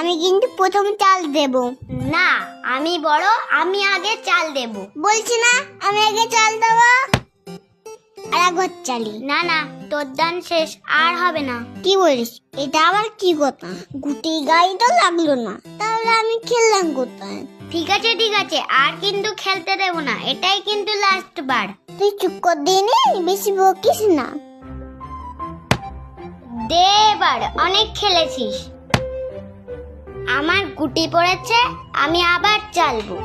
আমি কিন্তু প্রথম চাল দেব। না, আমি বড়, আমি আগে চাল দেব। বলছি না আমি আগে চাল দেব। আর একবার চালি। না না, তোর দান শেষ, আর হবে না। কি বলিস? এটা আবার কি কথা? গুটি গাই তো লাগলো না, তাহলে আমি খেললাম কোথায়? ঠিক আছে ঠিক আছে, আর কিন্তু খেলতে দেব না, এটাই কিন্তু লাস্ট বার। তুই চুপ কর দিনি, বেশি বকিস না। দে এবার, অনেক খেলেছিস। আমার গুটি পড়েছে, আমি আবার চালবো।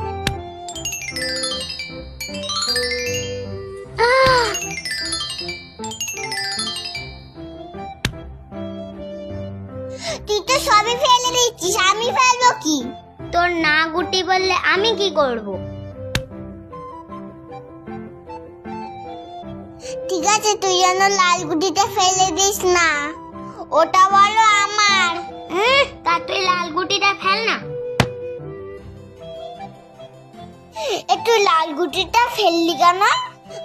তুই তো সবই ফেলে দিচ্ছিস, আমি ফেলবো কি? তোর না গুটি বললে আমি কি করব? ঠিক আছে, তুই যেন লাল গুটিটা ফেলে দিস না, ওটা বলো আমার। তা তুই লাল গুটিটা ফেল না। একটু লাল গুটিটা ফেললি কেন?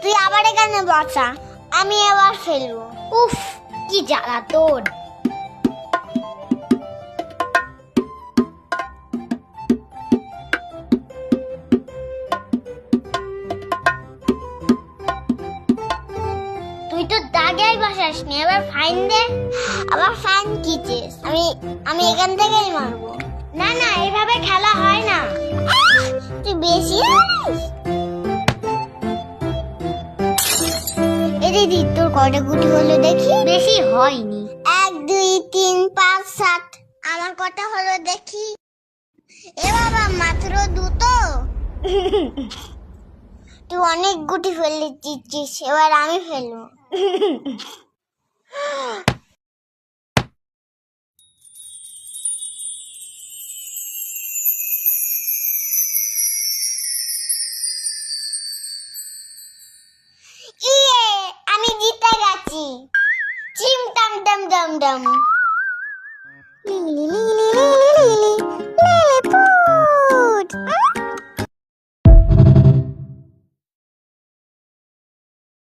তুই আবার এখানে বসা, আমি আবার ফেলবো। উফ, কি জ্বালা তোর। তুই তো দাগেই বসাসনি, এবার ফাইন দে। আবার ফাইন কি চেস? আমি এখান থেকেই মারবো। না না, এইভাবে খেলা হয় না। তুই বেশি জানিস। এই দিদি, তোর কটা গুটি হলো দেখি? বেশি হয়নি। 1 2 3 5 7। আমার কটা হলো দেখি? এ বাবা, মাত্র দুটো। তুই অনেক গুটি ফেলে দিচ্ছিস, এবার আমি ফেলবো। ইয়ে, আমি জিতে গেছি। চিম টাম টাম টাম টাম। লি লি লি লি লি লি লি লি।